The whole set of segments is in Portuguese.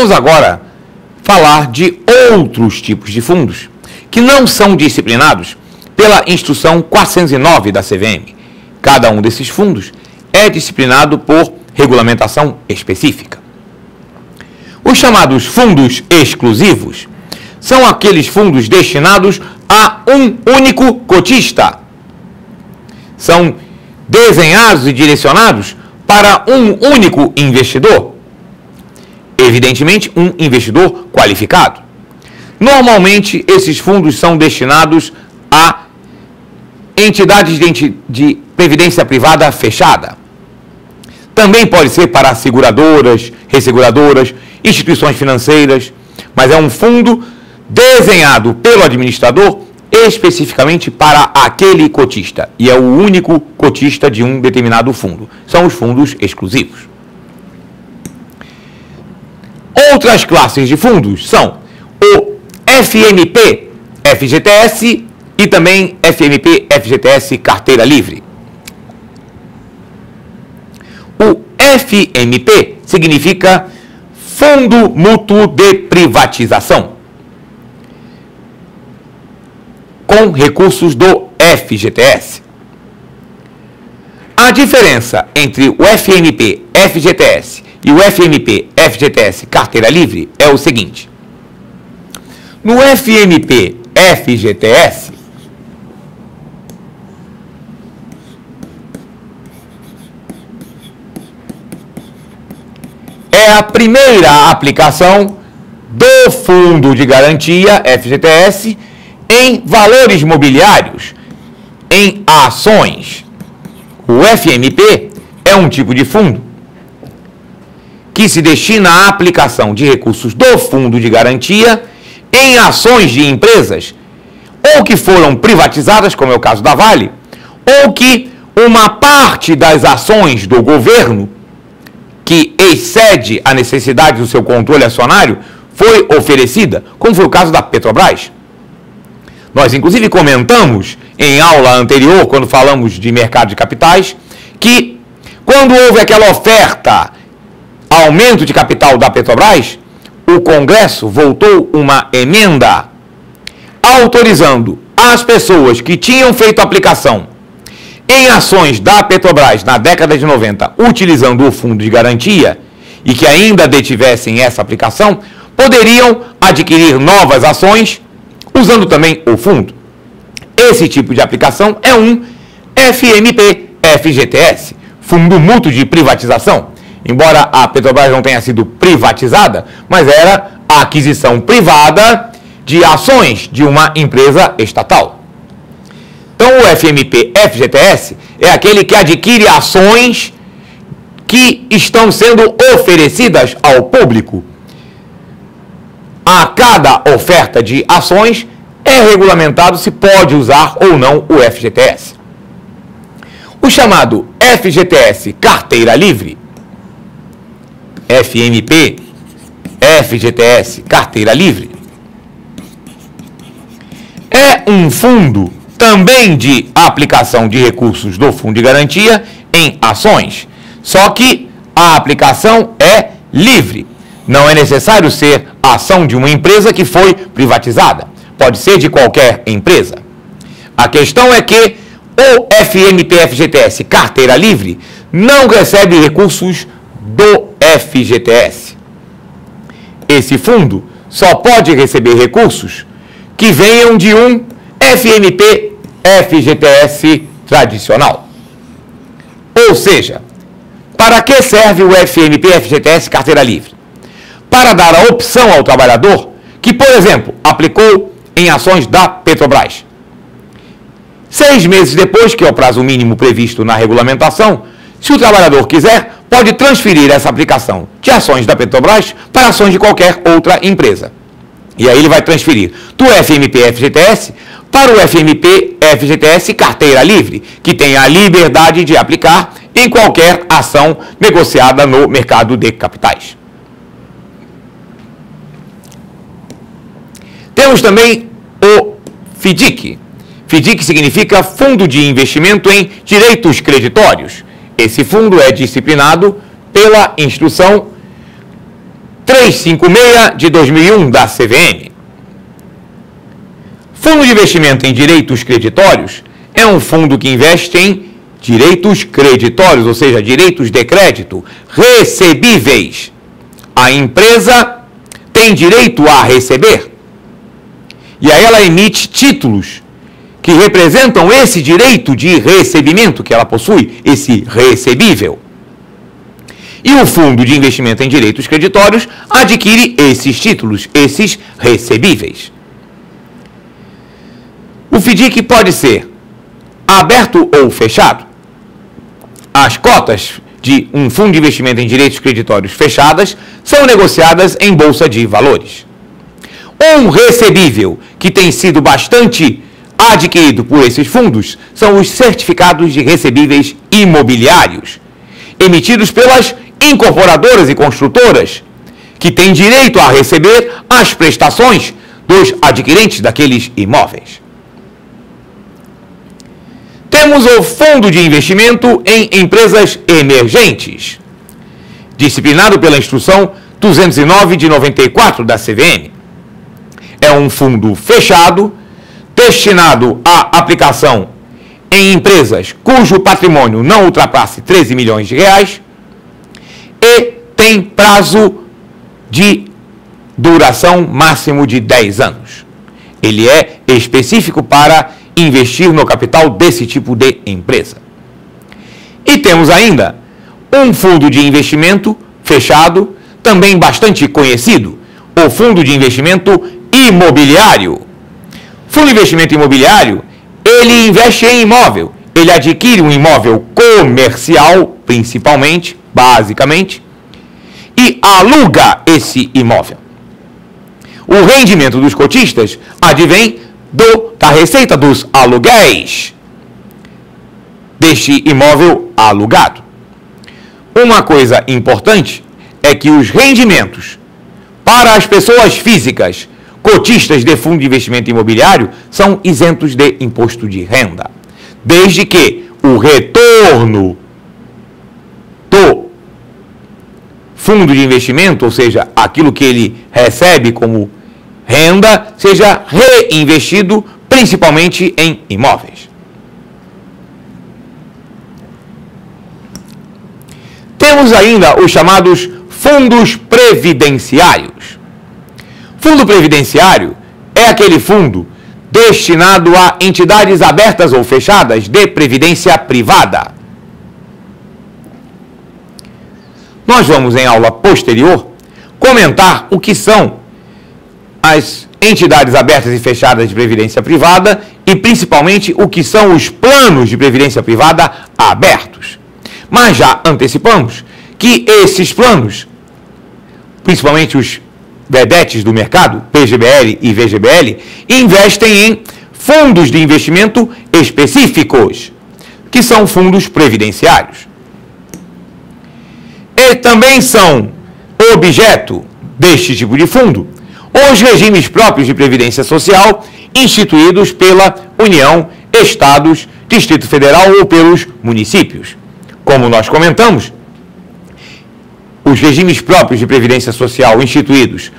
Vamos agora falar de outros tipos de fundos que não são disciplinados pela Instrução 409 da CVM. Cada um desses fundos é disciplinado por regulamentação específica. Os chamados fundos exclusivos são aqueles fundos destinados a um único cotista. São desenhados e direcionados para um único investidor. Evidentemente, um investidor qualificado. Normalmente, esses fundos são destinados a entidades de previdência privada fechada. Também pode ser para seguradoras, resseguradoras, instituições financeiras, mas é um fundo desenhado pelo administrador especificamente para aquele cotista, e é o único cotista de um determinado fundo. São os fundos exclusivos. Outras classes de fundos são o FMP, FGTS e também FMP, FGTS Carteira Livre. O FMP significa Fundo Mútuo de Privatização, com recursos do FGTS. A diferença entre o FMP, FGTS e o FMP, FGTS Carteira Livre é o seguinte. No FMP, FGTS, é a primeira aplicação do Fundo de Garantia, FGTS, em valores mobiliários, em ações. O FMP é um tipo de fundo que se destina à aplicação de recursos do Fundo de Garantia em ações de empresas, ou que foram privatizadas, como é o caso da Vale, ou que uma parte das ações do governo que excede a necessidade do seu controle acionário foi oferecida, como foi o caso da Petrobras. Nós, inclusive, comentamos em aula anterior, quando falamos de mercado de capitais, que quando houve aquela oferta, aumento de capital da Petrobras, o Congresso votou uma emenda autorizando as pessoas que tinham feito aplicação em ações da Petrobras na década de 90, utilizando o fundo de garantia, e que ainda detivessem essa aplicação, poderiam adquirir novas ações usando também o fundo. Esse tipo de aplicação é um FMP, FGTS, Fundo Mútuo de Privatização. Embora a Petrobras não tenha sido privatizada, mas era a aquisição privada de ações de uma empresa estatal. Então, o FMP, FGTS é aquele que adquire ações que estão sendo oferecidas ao público. A cada oferta de ações é regulamentado se pode usar ou não o FGTS. O chamado FGTS Carteira Livre, FMP, FGTS Carteira Livre, é um fundo também de aplicação de recursos do Fundo de Garantia em ações, só que a aplicação é livre. Não é necessário ser a ação de uma empresa que foi privatizada. Pode ser de qualquer empresa. A questão é que o FMP-FGTS Carteira Livre não recebe recursos do FGTS. Esse fundo só pode receber recursos que venham de um FMP-FGTS tradicional. Ou seja, para que serve o FMP-FGTS Carteira Livre? Para dar a opção ao trabalhador que, por exemplo, aplicou em ações da Petrobras. 6 meses depois, que é o prazo mínimo previsto na regulamentação, se o trabalhador quiser, pode transferir essa aplicação de ações da Petrobras para ações de qualquer outra empresa. E aí ele vai transferir do FMP-FGTS para o FMP-FGTS Carteira Livre, que tem a liberdade de aplicar em qualquer ação negociada no mercado de capitais. Temos também o FDIC. FDIC significa Fundo de Investimento em Direitos Creditórios. Esse fundo é disciplinado pela Instrução 356 de 2001 da CVM. Fundo de investimento em direitos creditórios é um fundo que investe em direitos creditórios, ou seja, direitos de crédito recebíveis. A empresa tem direito a receber. E aí ela emite títulos que representam esse direito de recebimento que ela possui, esse recebível. E o fundo de investimento em direitos creditórios adquire esses títulos, esses recebíveis. O FDIC pode ser aberto ou fechado. As cotas de um fundo de investimento em direitos creditórios fechadas são negociadas em bolsa de valores. Um recebível que tem sido bastante adquirido por esses fundos são os certificados de recebíveis imobiliários, emitidos pelas incorporadoras e construtoras, que têm direito a receber as prestações dos adquirentes daqueles imóveis. Temos o Fundo de Investimento em Empresas Emergentes, disciplinado pela Instrução 209 de 94 da CVM. É um fundo fechado, destinado à aplicação em empresas cujo patrimônio não ultrapasse 13 milhões de reais e tem prazo de duração máximo de 10 anos. Ele é específico para investir no capital desse tipo de empresa. E temos ainda um fundo de investimento fechado, também bastante conhecido, o Fundo de Investimento Imobiliário. Fundo de investimento imobiliário, ele investe em imóvel, ele adquire um imóvel comercial, principalmente, basicamente, e aluga esse imóvel. O rendimento dos cotistas advém da receita dos aluguéis deste imóvel alugado. Uma coisa importante é que os rendimentos para as pessoas físicas cotistas de fundo de investimento imobiliário são isentos de imposto de renda, desde que o retorno do fundo de investimento, ou seja, aquilo que ele recebe como renda, seja reinvestido principalmente em imóveis. Temos ainda os chamados fundos previdenciários. Fundo previdenciário é aquele fundo destinado a entidades abertas ou fechadas de previdência privada. Nós vamos, em aula posterior, comentar o que são as entidades abertas e fechadas de previdência privada e, principalmente, o que são os planos de previdência privada abertos. Mas já antecipamos que esses planos, principalmente os vedetes do mercado, PGBL e VGBL, investem em fundos de investimento específicos, que são fundos previdenciários. E também são objeto deste tipo de fundo os regimes próprios de previdência social instituídos pela União, Estados, Distrito Federal ou pelos municípios. Como nós comentamos, os regimes próprios de previdência social instituídos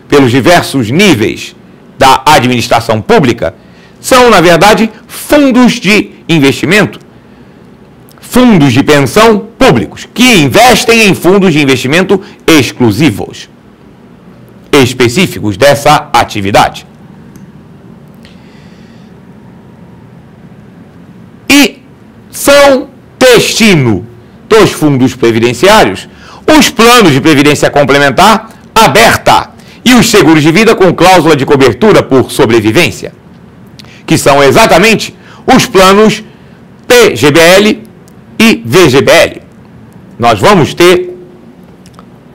pelos diversos níveis da administração pública são, na verdade, fundos de investimento, fundos de pensão públicos, que investem em fundos de investimento exclusivos, específicos dessa atividade. E são destino dos fundos previdenciários os planos de previdência complementar aberta e os seguros de vida com cláusula de cobertura por sobrevivência, que são exatamente os planos PGBL e VGBL. Nós vamos ter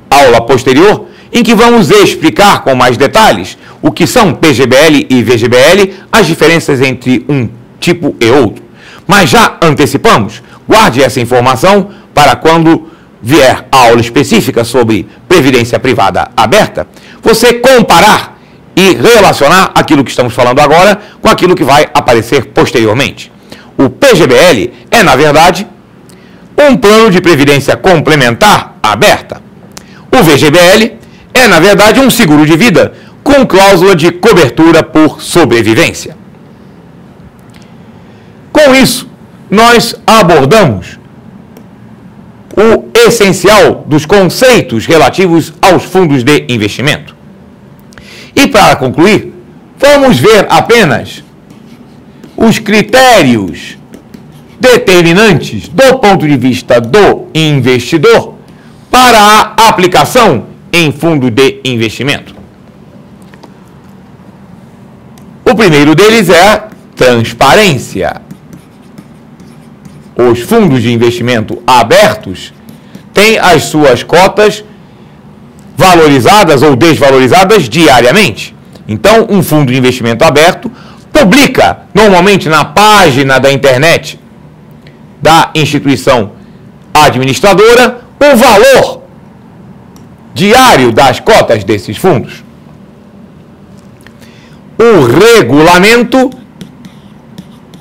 aula posterior em que vamos explicar com mais detalhes o que são PGBL e VGBL, as diferenças entre um tipo e outro. Mas já antecipamos, guarde essa informação para quando vier a aula específica sobre previdência privada aberta, você comparar e relacionar aquilo que estamos falando agora com aquilo que vai aparecer posteriormente. O PGBL é, na verdade, um plano de previdência complementar aberta. O VGBL é, na verdade, um seguro de vida com cláusula de cobertura por sobrevivência. Com isso, nós abordamos o essencial dos conceitos relativos aos fundos de investimento. E para concluir, vamos ver apenas os critérios determinantes do ponto de vista do investidor para a aplicação em fundo de investimento. O primeiro deles é a transparência. Os fundos de investimento abertos têm as suas cotas valorizadas ou desvalorizadas diariamente. Então, um fundo de investimento aberto publica, normalmente na página da internet da instituição administradora, o valor diário das cotas desses fundos. O regulamento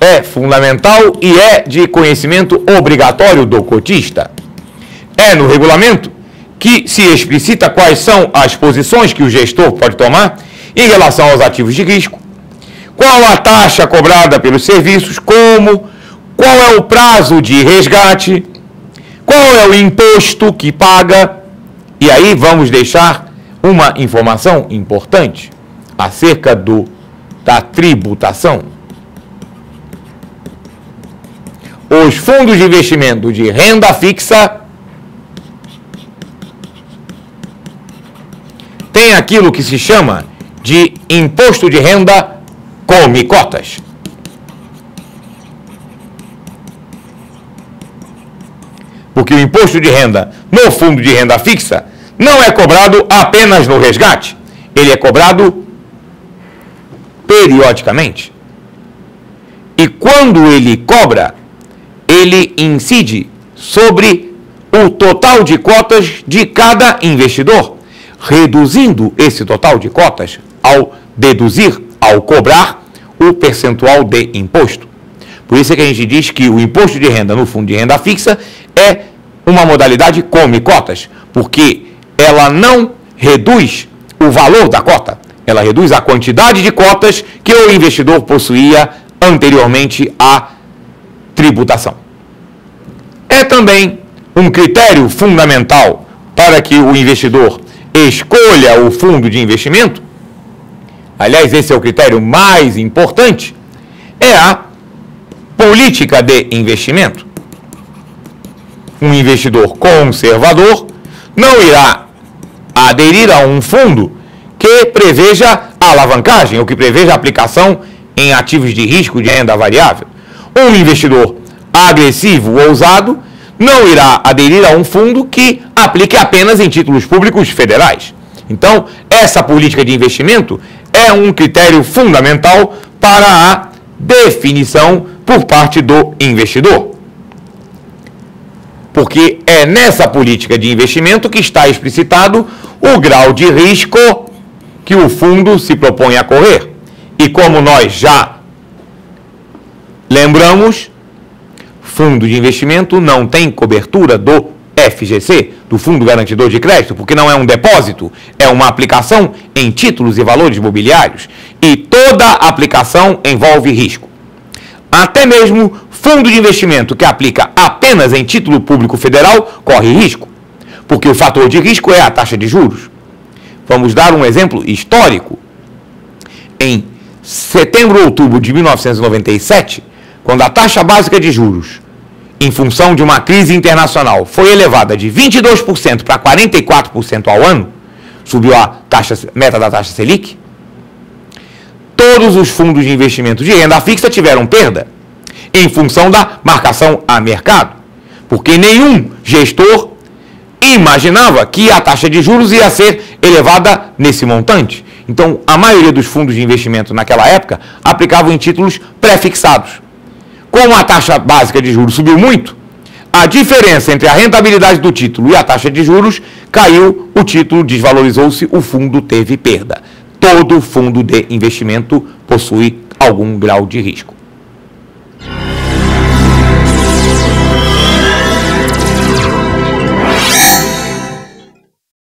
é fundamental e é de conhecimento obrigatório do cotista. É no regulamento que se explicita quais são as posições que o gestor pode tomar em relação aos ativos de risco, qual a taxa cobrada pelos serviços, qual é o prazo de resgate, qual é o imposto que paga. E aí vamos deixar uma informação importante acerca da tributação. Os fundos de investimento de renda fixa têm aquilo que se chama de imposto de renda come cotas. Porque o imposto de renda no fundo de renda fixa não é cobrado apenas no resgate, ele é cobrado periodicamente. E quando ele cobra, ele incide sobre o total de cotas de cada investidor, reduzindo esse total de cotas ao deduzir, ao cobrar o percentual de imposto. Por isso é que a gente diz que o imposto de renda no fundo de renda fixa é uma modalidade come cotas, porque ela não reduz o valor da cota, ela reduz a quantidade de cotas que o investidor possuía anteriormente à tributação. É também um critério fundamental para que o investidor escolha o fundo de investimento, aliás, esse é o critério mais importante, é a política de investimento. Um investidor conservador não irá aderir a um fundo que preveja alavancagem ou que preveja aplicação em ativos de risco de renda variável. Um investidor agressivo ou ousado não irá aderir a um fundo que aplique apenas em títulos públicos federais. Então, essa política de investimento é um critério fundamental para a definição por parte do investidor. Porque é nessa política de investimento que está explicitado o grau de risco que o fundo se propõe a correr. E como nós já lembramos, fundo de investimento não tem cobertura do FGC, do Fundo Garantidor de Crédito, porque não é um depósito, é uma aplicação em títulos e valores mobiliários. E toda aplicação envolve risco. Até mesmo fundo de investimento que aplica apenas em título público federal corre risco, porque o fator de risco é a taxa de juros. Vamos dar um exemplo histórico. Em setembro ou outubro de 1997, quando a taxa básica de juros, em função de uma crise internacional, foi elevada de 22% para 44% ao ano, subiu a meta da taxa Selic, todos os fundos de investimento de renda fixa tiveram perda em função da marcação a mercado, porque nenhum gestor imaginava que a taxa de juros ia ser elevada nesse montante. Então, a maioria dos fundos de investimento naquela época aplicavam em títulos pré-fixados. Como a taxa básica de juros subiu muito, a diferença entre a rentabilidade do título e a taxa de juros caiu, o título desvalorizou-se, o fundo teve perda. Todo fundo de investimento possui algum grau de risco.